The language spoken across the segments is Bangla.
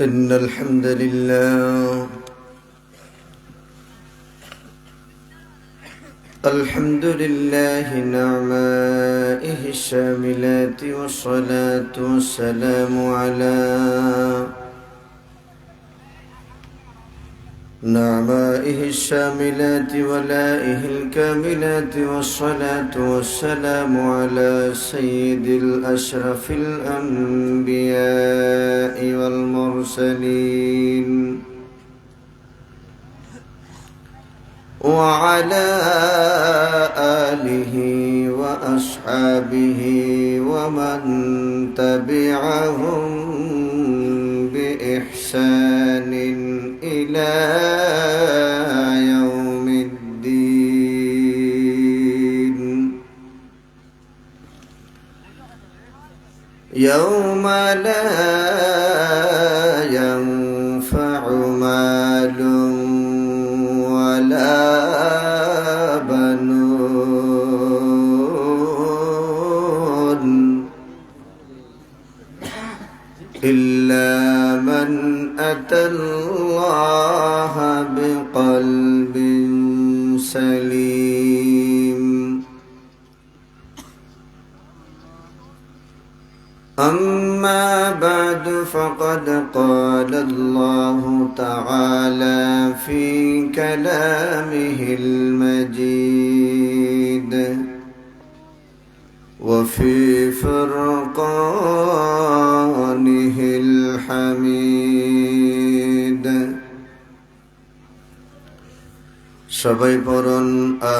إن الحمد لله نعمائه الشاملات، والصلاة والسلام على نعمائه الشاملات ولائه الكاملات، والصلاة والسلام على سيد الأشرف الأنبياء والمرسلين، وعلى آله وأصحابه ومن تبعهم بإحسان إلى يوم الدين، يوم لا ينفع مال ولا بنون إلا من أتى الله بقلب سليم. أما بعد، فقد قال الله تعالى في كلامه المجيد وفي فرقانه الحميد. সবাই পড়ুন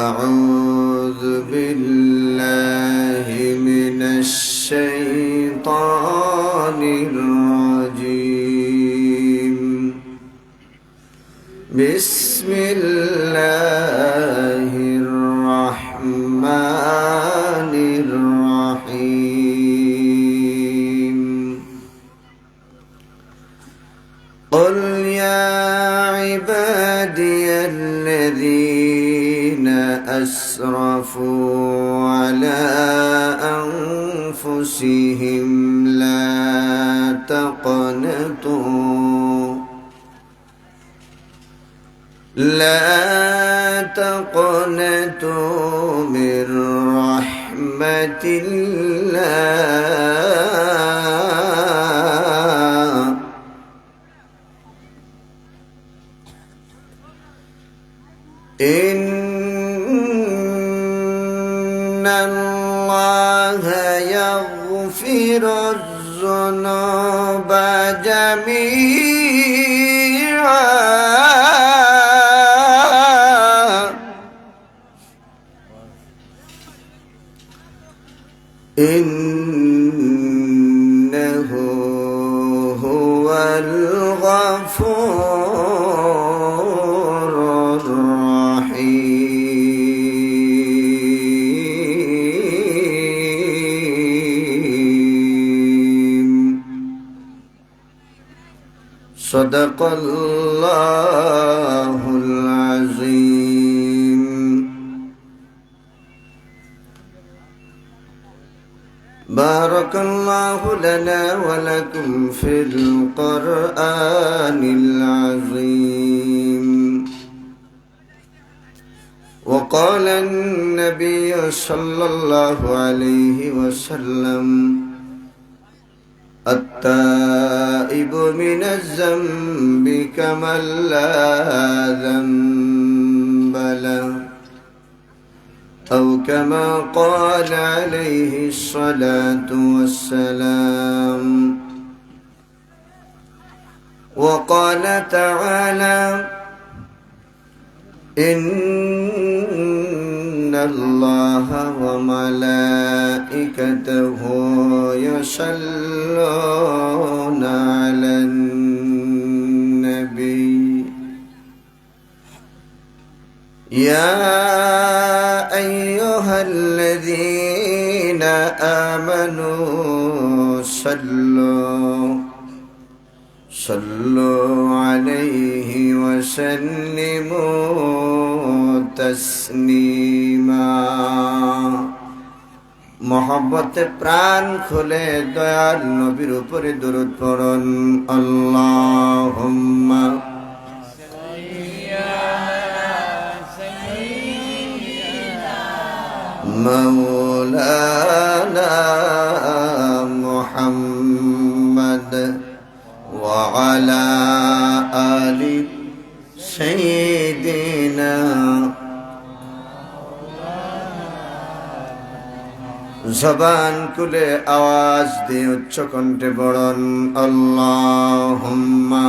আউযু বিল্লাহি মিনাশ শাইতানির রাজীম। বিসমিল্লাহির রাহমানির রাহিম। قل يا عبادي الذين أسرفوا على أنفسهم لا تقنطوا من رحمة الله، إن الله يغفر الذنوب جميعا إنه هو الغفور الرحيم. صدق الله العظيم. بارك الله لنا ولكم في القرآن العظيم. وقال النبي صلى الله عليه وسلم: التائب من الذنب كمن لا ذنب له، أو كما قال عليه الصلاة والسلام. وقال تعالى: إن الله وملائكته يصلون على النبي يا أيها الذين آمنوا صلوا عليه وسلموا تسليما. মহব্বতে প্রাণ খুলে দয়াল নবীর উপরে দরুদ পড়ুন। আল্লাহুম্মা মাওলানা মুহাম্মদ ওয়া আলা আলি সাইয়্যিদিনা। জবান খুলে আওয়াজ দিয়ে উচ্চ কণ্ঠে পড়ুন আল্লাহুম্মা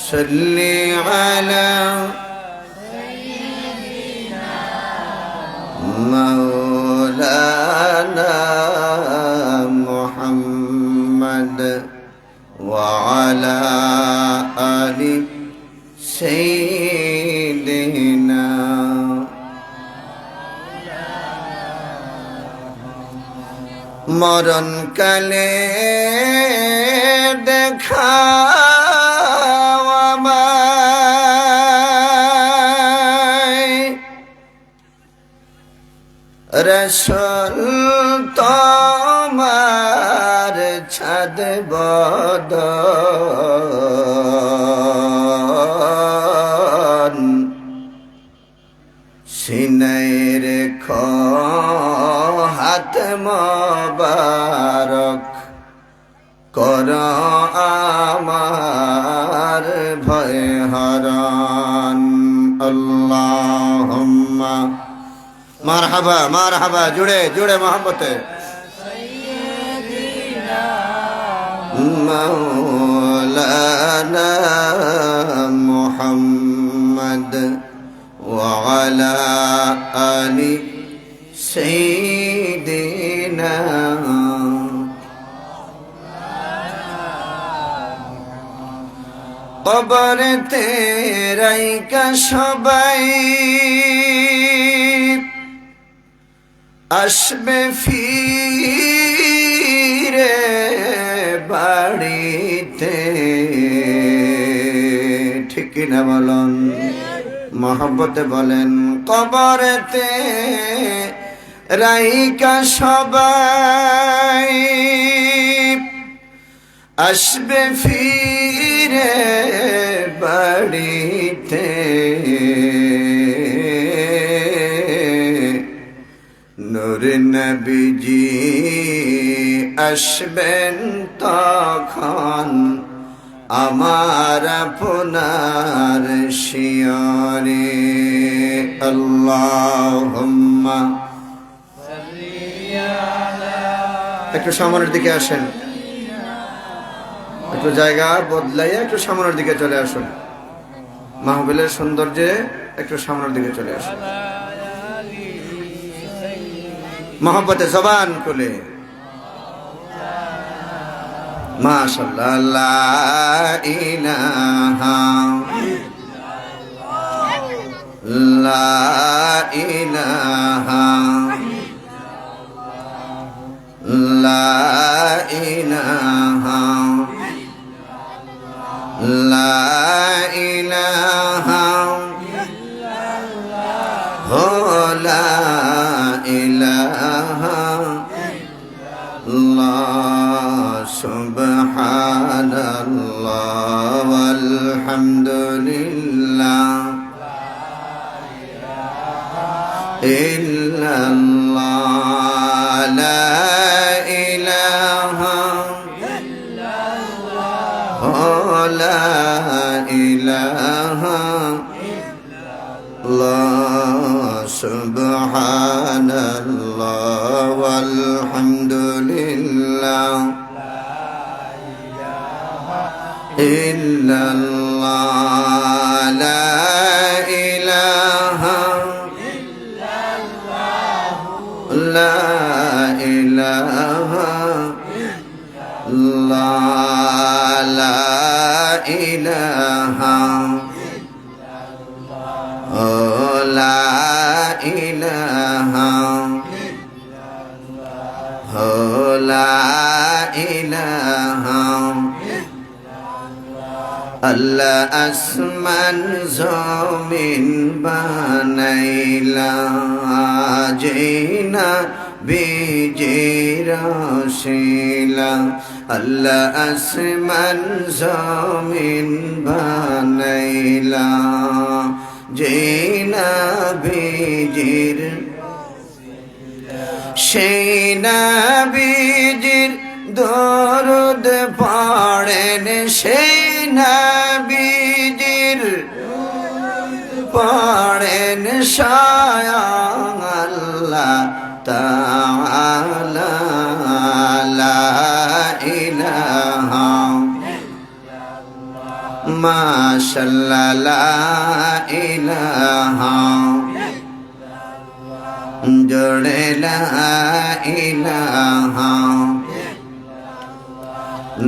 সাল্লি আলা মাওলানা মুহাম্মদ ওয়া আলা আলি সাইয়্যিদিনা। মরণ কালে দেখাও আমায় রাসূল তোমার ছাদ বদন সিনায় রেখো হাত মোবারক কর আমার ভয় হরণ। আল্লাহুম্মা মারহাবা মারহাবা জুড়ে জুড়ে মোহাম্মতে মাওলানা মুহাম্মদ ওয়া আলা আলি সাইয়্যিদিনা। কবরেতে রাইখা সবাই আসবে ফিরে বাড়িতে, ঠিক না বলুন? মহব্বতে বলেন কবরেতে রাইখা সবাই আসবে ফিরে বাড়িতে, নূর নবীজি আসবেন তখন আমার আপনার শিয়রে। আল্লাহুম্মা একটু সামনের দিকে আসেন, একটু জায়গা বদলাইয়া একটু সামনের দিকে চলে আসুন। মাহফিলের সৌন্দর্যে একটু সামনের দিকে চলে আসুন। মহব্বতে জবান খুলে মাশাআল্লাহ লা ইলাহা লা ইলাহা লা ইলাহা লা ইলাহা লা ইলাহা ইল্লাল্লাহ সুবহানাল্লাহ ওয়ালহামদুলিল্লাহ ইল্লাল্লাহ লা ইলাহা লা ইলাহা ইল্লাল্লাহ সুবহানাল্লাহ ওয়ালহামদুলিল্লাহ ইল্লাল্লাহ লা ইলাহা লা ইলাহা ইল্লাল্লাহ লা ইলাহা লা ইলাহা লা ইলাহা আল্লাহ আসমান জমিন বানাইলা, জিনা বীজির শিলা আল্লাহ আসমান জমিন বানাইলা যে নবীজির সেই নবীজির দরুদ পড়েন সেই নবীজির পড়েন স্বয়ং আল্লাহ তাআলা লা ইলাহা মাশাআল্লাহ লা ইলাহা জোড়ে লা ইলাহা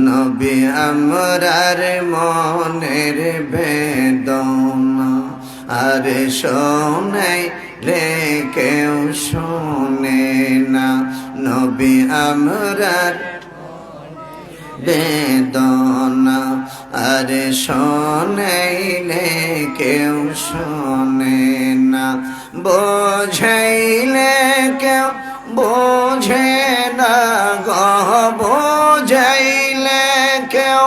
নবী আমরার মনের বেদনা আর শোনাই লে কেউ শোনে না নবী আমরার বেদনা আর শোনাইলে কেউ শোনে না বোঝাইলে কেউ বোঝে না গো বোঝাইলে কেউ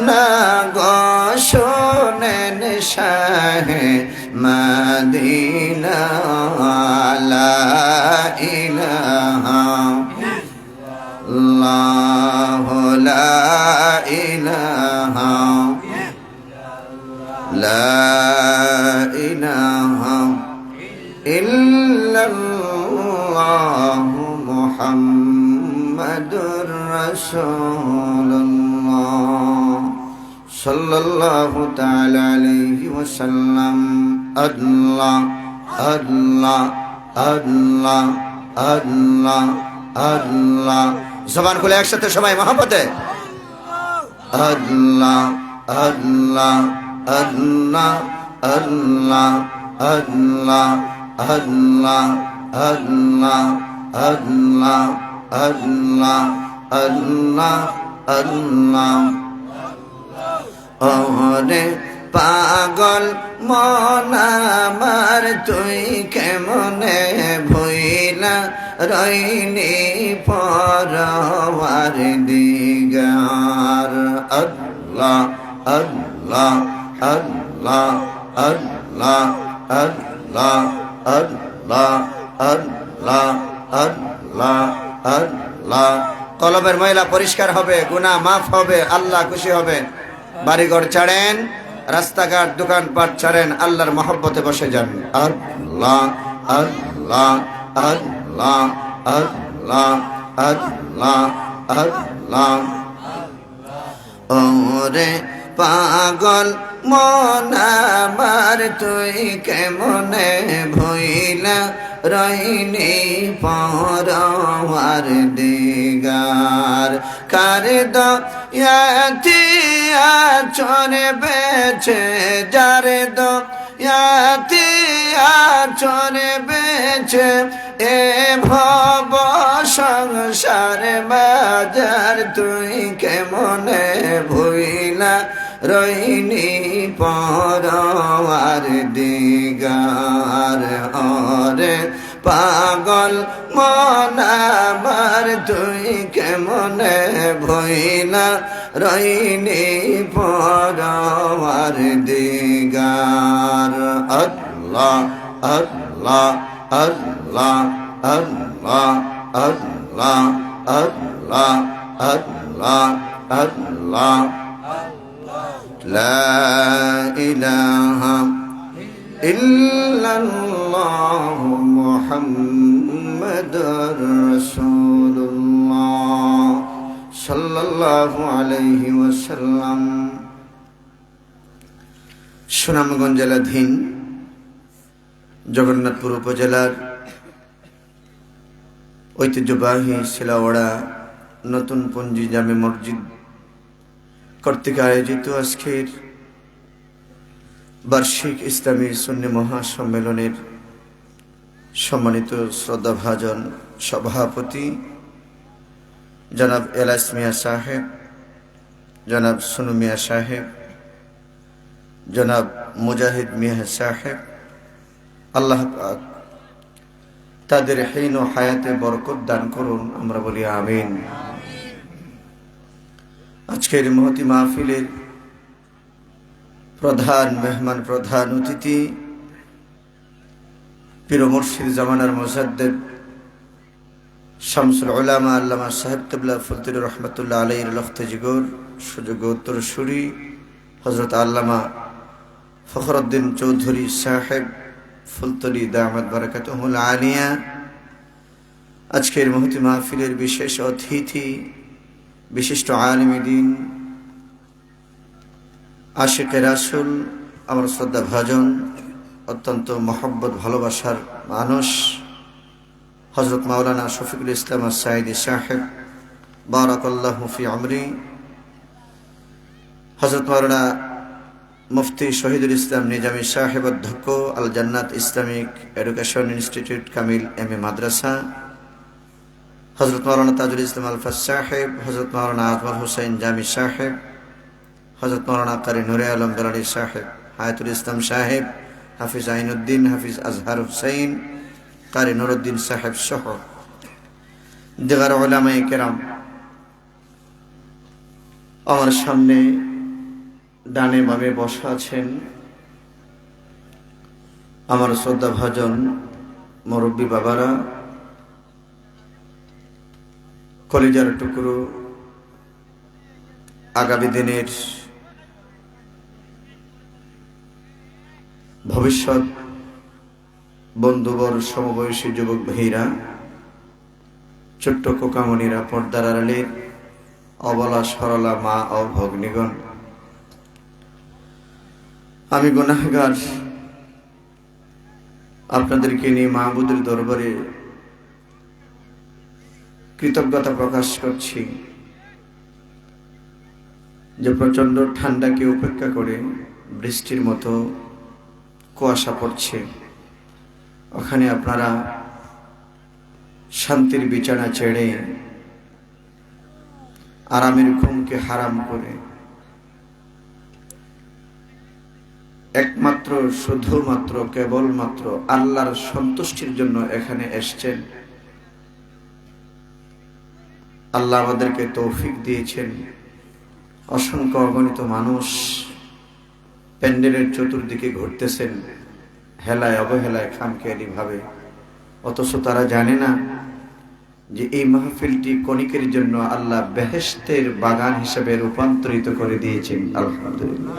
না গো শোনেন শাহে মদিনা লা ইলাহা ইল্লাল্লাহু লা ইলাহা লা ইলাহা ইল্লাল্লাহু মুহাম্মাদুর রাসূলুল্লাহ সাল্লাল্লাহু তাআলা আলাইহি ওয়াসাল্লাম আল্লাহ আল্লাহ আল্লাহ আল্লাহ আল্লাহ জবান খুলে একসাথে সবাই মহব্বতে আল্লাহ আল্লাহ আল্লাহ আল্লাহ আল্লাহ আল্লাহ আল্লাহ আল্লাহ আল্লাহ আল্লাহ আল্লাহ ওরে পাগল মন আমার তুই কেমনে ভুইলা রইনি পরওয়ার দিগার আল্লাহ আল্লাহ আল্লাহ আল্লাহ আল্লাহ আল্লাহ আল্লাহ আল্লাহ আল্লাহ কলবের ময়লা পরিষ্কার হবে গুনাহ মাফ হবে আল্লাহ খুশি হবে বাড়িঘর ছাড়েন রাস্তাঘাট দোকানপাট ছাড়েন আল্লাহর মহব্বতে বসে যান আল্লাহ আল্লাহ আল্লাহ আল্লাহ আল্লাহ আল্লাহ ওরে পাগল মন আমার তুই কেমনে ভুইলা রইনি পরওয়ার দিগার কার দয়াতি আচরে বেছে যার দয়াতি আচরে বেছে এ ভব সংসার বাজার তুই কেমনে ভুইলা রইনি পরওয়ার দিগার ওরে পাগল মন আমার তুই কেমনে ভুইলা রইনি পরওয়ার দিগার আল্লাহ আল্লাহ আল্লাহ আল্লাহ আল্লাহ আল্লাহ আল্লাহ আল্লাহ لا إله إلا الله محمد رسول الله صلى الله عليه وسلم সুনামগঞ্জ জেলাধীন জগন্নাথপুর উপজেলার ঐতিহ্যবাহী শিলাওড়া নতুন পঞ্জি জামে মসজিদ কর্তৃক আয়োজিত আজকের বার্ষিক ইসলামী সুন্নি মহাসম্মেলনের সম্মানিত শ্রদ্ধাভাজন সভাপতি জনাব এলাস মিয়া সাহেব, জনাব সুনু মিয়া সাহেব, জনাব মুজাহিদ মিয়া সাহেব, আল্লাহ পাক তাদের হীন হায়াতে বরকত দান করুন, আমরা বলি আমিন। আজকের মহতি মাহফিলের প্রধান মেহমান, প্রধান অতিথি পীর মুর্শিদ জামানার মুজাদ্দিদ শামসুল উলামা আল্লামা সাহেব কিবলা ফুলতুর রহমাতুল্লাহ আলাইহির লখতে জিগর সুযোগ্য উত্তরসূরি হযরত আল্লামা ফখরুদ্দিন চৌধুরী সাহেব ফুলতলি দামাত বারাকাতুহুল আলিয়া, আজকের মহতি মাহফিলের বিশেষ অতিথি, বিশিষ্ট আলিমে দ্বীন, আশিকে রাসূল, আমার শ্রদ্ধা ভাজন, অত্যন্ত মহব্বত ভালোবাসার মানুষ হযরত মাওলানা শফিকুল ইসলাম আস-সাঈদী সাহেব বারাকাল্লাহু ফি আমরি, হযরত মাওলানা মুফতি শহীদুল ইসলাম নিজামী সাহেব অধ্যক্ষ Al Jannat Islamic education institute Kamil MA মাদ্রাসা, হযরত মাওলানা তাজুল ইসলাম আলফাজ সাহেব, হযরত মাওলানা আজমল হুসাইন জামি সাহেব, হযরত মাওলানা কারি নূরে আলম বেলালী সাহেব, হায়াতুল ইসলাম সাহেব, হাফিজ আইনুদ্দিন, হাফিজ আজহার হুসাইন, কারি নুরুদ্দিন সাহেব সহ দিগার উলামায়ে কেরাম আমার সামনে ডানে বামে বসা আছেন। আমার শ্রদ্ধা ভাজন মুরব্বী বাবারা, কলিজার টুকরো, আগামী দিনের ভবিষ্যৎ বন্ধুবর, সমবয়সী যুবক ভাইরা, ছোট্ট কোকামণিরা, পর্দার আড়ালের অবলা সরলা মা ও ভগ্নীগণ, আমি গুনাহগার আপনাদেরকে নিয়ে মাহবুদের দরবারে কৃতজ্ঞতা প্রকাশ করছি যে প্রচন্ড ঠান্ডাকে উপেক্ষা করে বৃষ্টির মতো কুয়াশা পড়ছে, ওখানে আপনারা শান্তির বিছানা ছেড়ে আরামের ঘুমকে হারাম করে একমাত্র শুধুমাত্র কেবলমাত্র আল্লাহর সন্তুষ্টির জন্য এখানে এসেছেন। আল্লাহ আমাদেরকে তৌফিক দিয়েছেন। অসংখ্য অগণিত মানুষ প্যান্ডেলের চতুর্দিকে ঘুরতেছেন হেলায় অবহেলায়, খামখেয়ালি ভাবে, অথচ তারা জানে না যে এই মাহফিলটি কণিকের জন্য আল্লাহ বেহেশতের বাগান হিসেবে রূপান্তরিত করে দিয়েছেন। আলহামদুলিল্লাহ।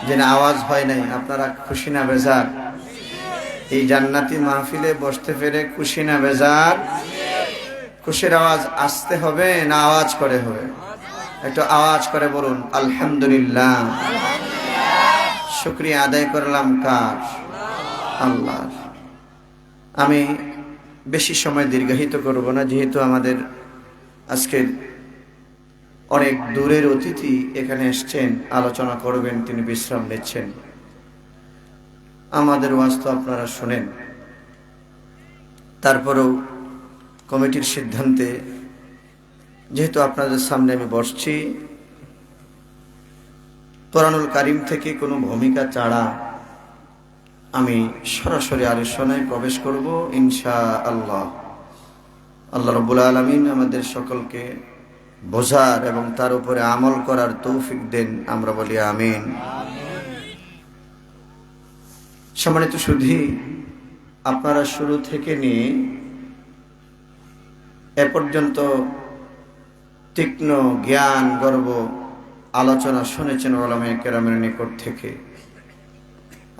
যেন আওয়াজ হয় নাই, আপনারা খুশি না বেজার? এই জান্নাতি মাহফিলে বসতে পেরে খুশি না বেজার? খুশির আওয়াজ আসতে হবে না আওয়াজ করে হবে? একটু আওয়াজ করে বলুন আলহামদুলিল্লাহ। শুকরিয়া আদায় করলাম কার? আল্লাহর। আমি বেশি সময় দীর্ঘায়িত করব না, যেহেতু আমাদের আজকের অনেক দূরের অতিথি এখানে এসছেন, আলোচনা করবেন, তিনি বিশ্রাম নিচ্ছেন। আমাদের ওয়াজ তো আপনারা শোনেন, তারপরেও কমিটির সিদ্ধান্তে যেহেতু আপনাদের সামনে আমি বসছি, কোরআনুল কারীম থেকে কোনো ভূমিকা ছাড়া আমি সরাসরি আলোচনায় প্রবেশ করব ইনশাআল্লাহ। আল্লাহ রাব্বুল আলামিন আমাদের সকলকে বোঝার এবং তার উপরে আমল করার তৌফিক দেন, আমরা বলি আমিন। সম্মানিত সুধী, আপনারা শুরু থেকে নিয়ে এ পর্যন্ত তীক্ষ্ণ জ্ঞান গর্ব আলোচনা শুনেছেন উলামায়ে কেরামের নিকট থেকে।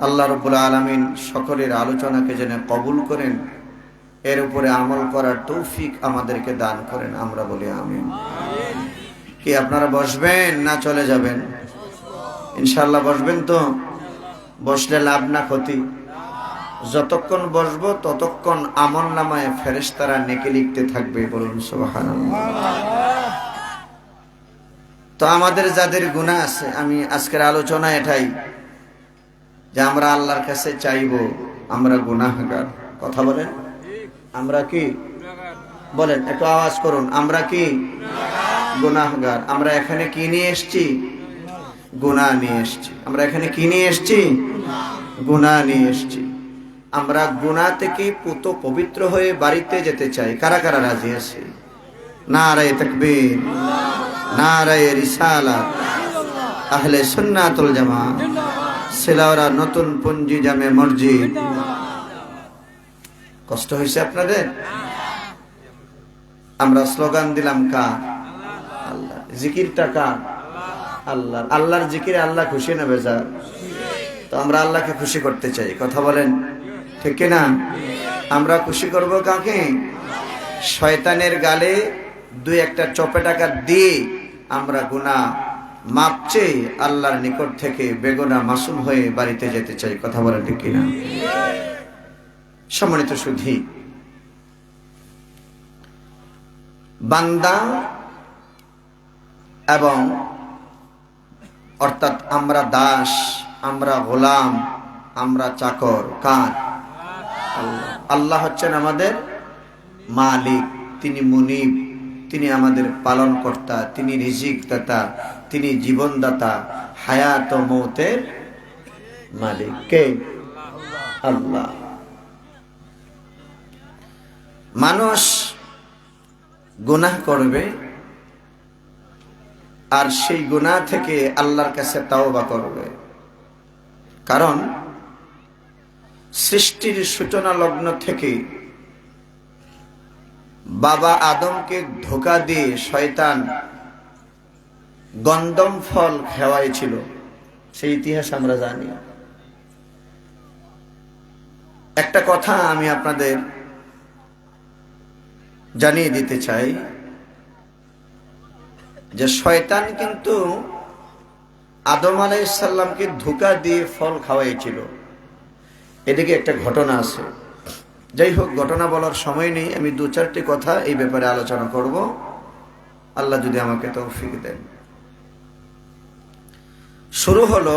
আল্লাহ রাব্বুল আলামিন সকলের আলোচনাকে যেন কবুল করেন, এর উপরে আমল করার তৌফিক আমাদেরকে দান করেন, আমরা বলি আমিন। কি আপনারা বসবেন না চলে যাবেন? ইনশাআল্লাহ বসবেন তো? বসলে লাভ না ক্ষতি? যতক্ষণ বসবো ততক্ষণ আমলনামায় ফেরেশতারা নেকি লিখতে থাকবে, বলুন সুবহানাল্লাহ। তো আমাদের যাদের গুনাহ আছে, আমি আজকের আলোচনা এটাই যে আমরা আল্লাহর কাছে চাইবো, আমরা গুনাহগার। কথা বলেন, আমরা কি? বলেন, একটু আওয়াজ করুন, আমরা কি? গুনাহগার। আমরা এখানে কি নিয়ে এসেছি? গুনাহ নিয়ে এসেছি। আমরা এখানে কি নিয়ে এসেছি? গুনাহ নিয়ে এসেছি। আমরা গুনাহ থেকে পুত পবিত্র হয়ে বাড়িতে যেতে চাই। কারা কারা রাজি আছে? নারায়ে তাকবীর, নারায়ে রিসালাত, আহলে সুন্নাতুল জামাত, সিলাওরা নতুন পঞ্জি জামে মসজিদ। কষ্ট হয়েছে আপনাদের? আমরা স্লোগান দিলাম কার? আল্লাহ। জিকিরটা কার? আল্লাহ। আল্লাহর জিকিরে আল্লাহ খুশি না বেজার? তো আমরা আল্লাহকে খুশি করতে চাই, কথা বলেন ঠিক কিনা? আমরা খুশি করব কাকে? শয়তানের গালে দুই একটা চপেটাকা দিয়ে আমরা গুনাহ মাপ চেয়ে আল্লাহর নিকট থেকে বেগুনাহ মাসুম হয়ে বাড়িতে যেতে চাই, কথা বলেন ঠিক কিনা? সম্মানিত সুধী, বান্দা এবং অর্থাৎ আমরা দাস, আমরা গোলাম, আমরা চাকর কার? আল্লাহ। আল্লাহ হচ্ছেন আমাদের মালিক, তিনি মুনিব, তিনি আমাদের পালন কর্তা, তিনি রিজিক দাতা, তিনি জীবনদাতা, হায়াত ও মৌতের মালিক। কে? আল্লাহ। মানুষ গুনাহ করবে আর সেই গুনাহ থেকে আল্লাহর কাছে তাওবা করবে, কারণ সৃষ্টির সূচনা লগ্ন থেকে বাবা আদমকে ধোঁকা দিয়ে শয়তান গন্ধম ফল খাওয়াইছিল, সেই ইতিহাস আমরা জানি। একটা কথা আমি আপনাদের জানিয়ে দিতে চাই যে শয়তান কিন্তু আদম আলাইহিস সালামকে ধোঁকা দিয়ে ফল খাওয়াইছিল। এদিকে একটা ঘটনা আছে। যাই হোক, ঘটনা বলার সময় নেই, আমি দু চারটি কথা এই ব্যাপারে আলোচনা করব, আল্লাহ যদি আমাকে তৌফিক দেন। শুরু হলো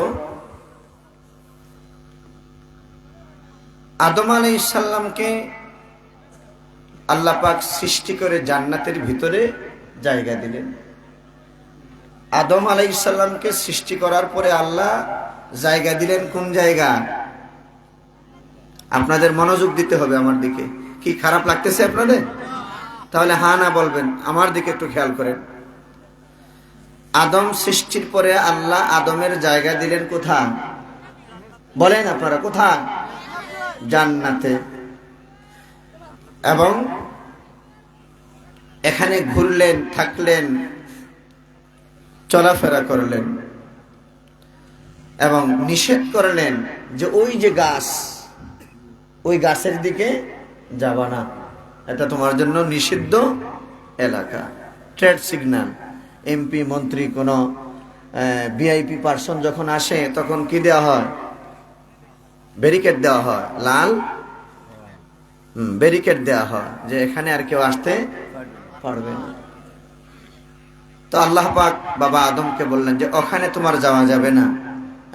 আদম আলাইহিস সালামকে আল্লাহ পাক সৃষ্টি করে জান্নাতের ভিতরে জায়গা দিলেন। আদম আলাইহিস সালামকে সৃষ্টি করার পরে আল্লাহ জায়গা দিলেন কোন জায়গা? আপনাদের মনোযোগ দিতে হবে আমার দিকে। কি খারাপ লাগতেছে আপনাদের? তাহলে হ্যাঁ না বলবেন, আমার দিকে একটু খেয়াল করেন। আদম সৃষ্টির পরে আল্লাহ আদমের জায়গা দিলেন কোথায়? বলেন আপনারা, কোথায়? জান্নাতে। এবং এখানে ঘুরলেন, থাকলেন, চলাফেরা করলেন এবং নিষেধ করলেন যে ওই যে গাছ, ওই গাছের দিকে যাবা না, এটা তোমার জন্য নিষিদ্ধ এলাকা। Trade signal. এমপি মন্ত্রী কোন ভিআইপি পার্সন যখন আসে তখন কি দেওয়া হয়? ব্যারিকেড দেওয়া হয়, লাল ব্যারিকেড দেওয়া হয় যে এখানে আর কেউ আসতে পারবে না। তো আল্লাহ পাক বাবা আদমকে বললেন যে ওখানে তোমার যাওয়া যাবে না,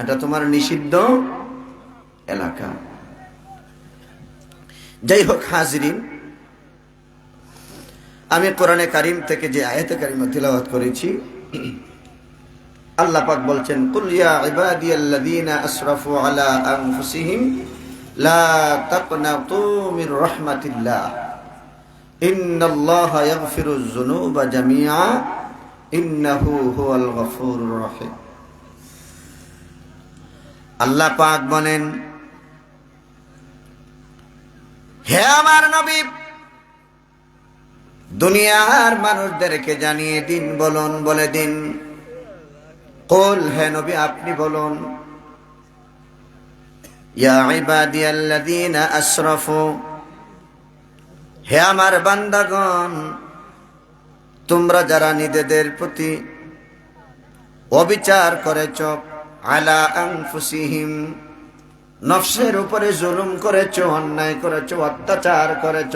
এটা তোমার নিষিদ্ধ এলাকা। যাই হোক হাজিরিন, আমি কোরআনে কারিম থেকে যে আয়াতে কারিমা তিলাওয়াত করেছি, আল্লাহ পাক বলছেন কুল ইয়া ইবাদিয়াল্লাযীনা আসরাফু আলা আনফুসিহিম লা তাকনাতু মির রাহমাতিল্লাহ ইন্নাল্লাহা ইয়াগফিরুয যুনুবা জামিআ ইন্নাহু হুয়াল গফুরুর রহিম। আল্লাহ পাক বলেন, হে আমার নবী, দুনিয়ার মানুষদেরকে জানিয়ে দিন, বলুন, বলে দিন, কুল, হে নবী আপনি বলুন, ইয়া ইবাদিয়াল্লাযীনা আসরাফু, হে আমার বান্দাগণ, তোমরা যারা নিজেদের প্রতি অবিচার করেছ, আলা আনফুসিহিম, নফসের উপরে জুলুম করেছ, অন্যায় করেছ, অত্যাচার করেছ,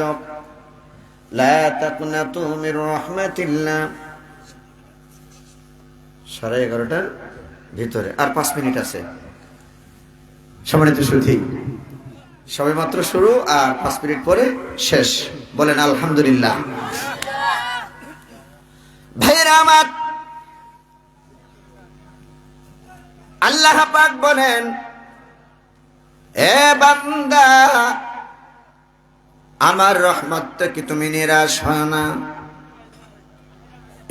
লা তাকনাতু মির রাহমাতিল্লাহ। 11:30টার ভিতরে আর 5 মিনিট আছে। সম্মানিত সুধী, সবে মাত্র শুরু আর 5 মিনিট পরে শেষ। বলেন আলহামদুলিল্লাহ। ভাইরা আমার, আল্লাহ পাক বলেন এ বান্দা, আমার রহমত থেকে তুমি নিরাশ হয় না।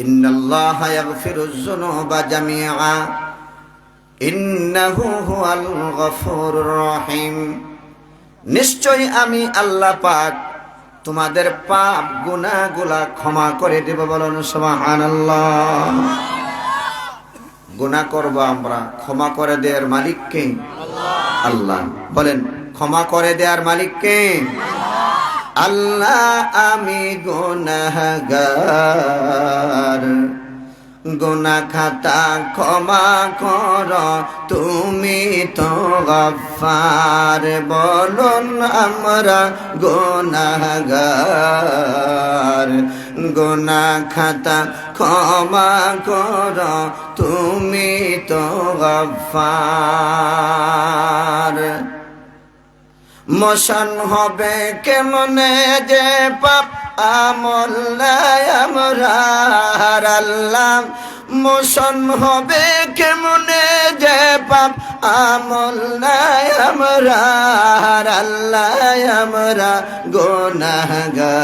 ইন্নাল্লাহা ইয়াগফিরুয যুনুবা জামিআ ইন্নাহু হুয়াল গফুরুর রহিম। নিশ্চয়ই আমি আল্লাহ পাক তোমাদের পাপ গুনাহগুলা ক্ষমা করে দেব। বলুন সুবহানাল্লাহ। গুনাহ করব আমরা, ক্ষমা করে দেওয়ার মালিক কে? আল্লাহ। বলেন, ক্ষমা করে দেওয়ার মালিক কে? আল্লাহ। আমি গুনাহগার, গুনাহ খাতা ক্ষমা কর, তুমি তো গফফার। বলুন আমরা গুনাহগার, গুনাহ খাতা ক্ষমা কর, তুমি তো গফফার। মোশন হবে কেমনে যে পাপ আমল নাই আমরা আল্লাহ। মোশন হবে কেমনে যে পাপ আমল নাই আমরা আল্লাহ। আমরা গুনাহগার,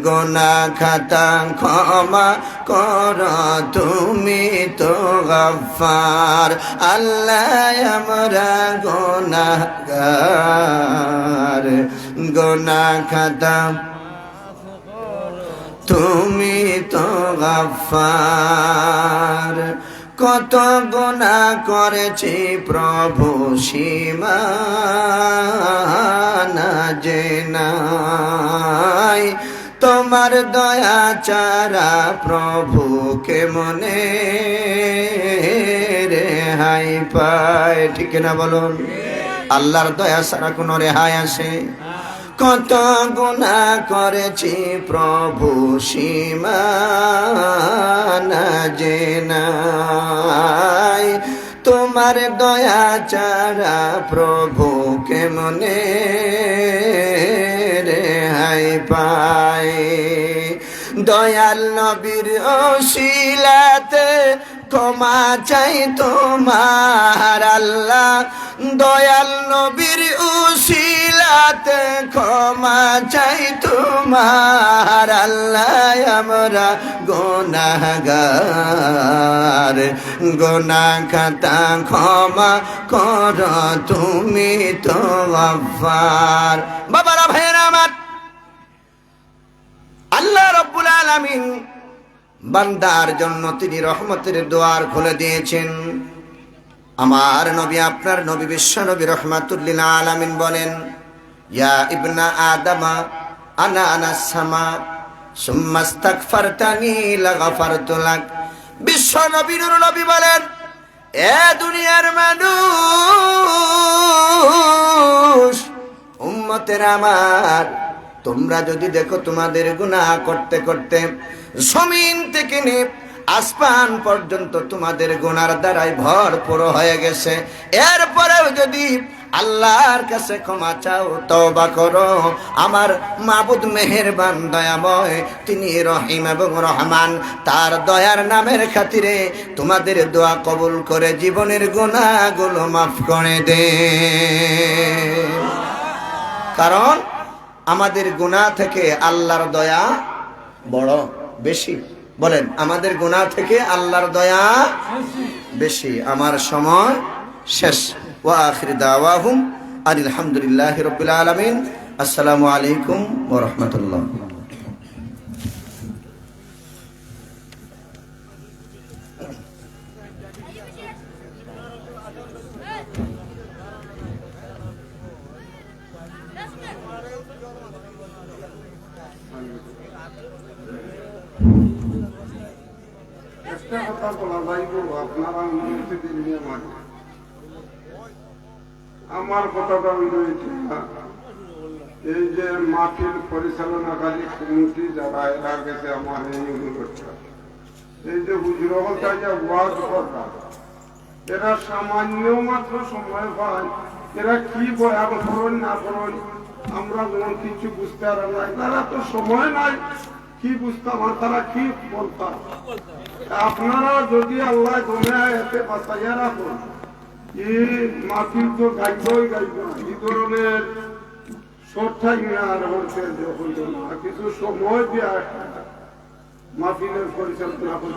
গুনাহ খাতা ক্ষমা কর, তুমি তো গফফার। আল্লাহ আমরা গুনাহগার, গুনাহ খাতা তুমি তো গফফার। কত গুনাহ করেছি প্রভু সীমা না জেনাই, তোমার দয়া চারা প্রভু কেমনে রেহাই পায়? ঠিক না বলুন? আল্লাহর দয়া ছাড়া কোনো রেহাই আসে? কত গুনাহ করেছি প্রভু সীমা না জেনাই, তোমার দয়া চারা প্রভু কেমনে রেহাই পায়? দয়াল নবীর ওসিলাতে ক্ষমা চাই তোমার আল্লাহ। দয়াল নবীর উসিলাতে ক্ষমা চাই তোমার আল্লাহ। আমরা গুনাহগার, গুনাহ খাতা ক্ষমা কর, তুমি তো গফফার। বাবারা ভাইয়েরা আমার, আল্লাহ রাব্বুল আলামিন বান্দার জন্য তিনি রহমতের দুয়ার খুলে দিয়েছেন। আমার নবী, আপনার নবী, বিশ্ব নবী রহমাতুল লিল আলামিন বলেন, ইয়া ইবনা আদামা আনা আনাস সামা সুম্মা ইস্তাগফারতানি লাগাফারতু লাক। বিশ্ব নবী নূর নবী বলেন, এ দুনিয়ার মানুষ, উম্মতের আমার, তোমরা যদি দেখো তোমাদের গুনাহ করতে করতে জমিন থেকে নিয়ে আসমান পর্যন্ত তোমাদের গুনার দ্বারাই ভরপুর হয়ে গেছে, এরপরেও যদি আল্লাহর কাছে ক্ষমা চাও, তওবা করো, আমার মাবুদ মেহেরবান দয়াময়, তিনি রহিম এবং রহমান, তার দয়ার নামের খাতিরে তোমাদের দোয়া কবুল করে জীবনের গুনাহগুলো মাফ করে দে। কারণ আমাদের গুনাহ থেকে আল্লাহর দয়া বড় বেশি। বলেন, আমাদের গুনাহ থেকে আল্লাহর দয়া বেশি। আমার সময় শেষ। ওয়া আখির দাওয়াহুম আনিল হামদুলিল্লাহি রাব্বিল আলামিন। আসসালামু আলাইকুম ওয়া রাহমাতুল্লাহ। আমার কথাটা রয়েছে, এই যে মাটির পরিচালনাকারী কমিটি যারা এরা গেছে আমার এই অনুরোধটা, এই যে হুজুর হলটা যে ওয়াজ করলাম, এরা সামান্য মাত্র সময় পায়, এরা কি বয়ান করুন না করুন আমরা যেমন কিছু বুঝতে আর নাই, তারা তো সময় নাই, কি বুঝতাম আর তারা কি বলতাম। আপনারা যদি আল্লাহ দুনিয়ায় এতে বাঁচাইয়া রাখুন, এই মাহফিল তো গাইবই গাইব, এই ধরনের সবটাই আর হচ্ছে যে হইল না, কিছু সময় দিয়ে মাহফিলের পরিচালনা করে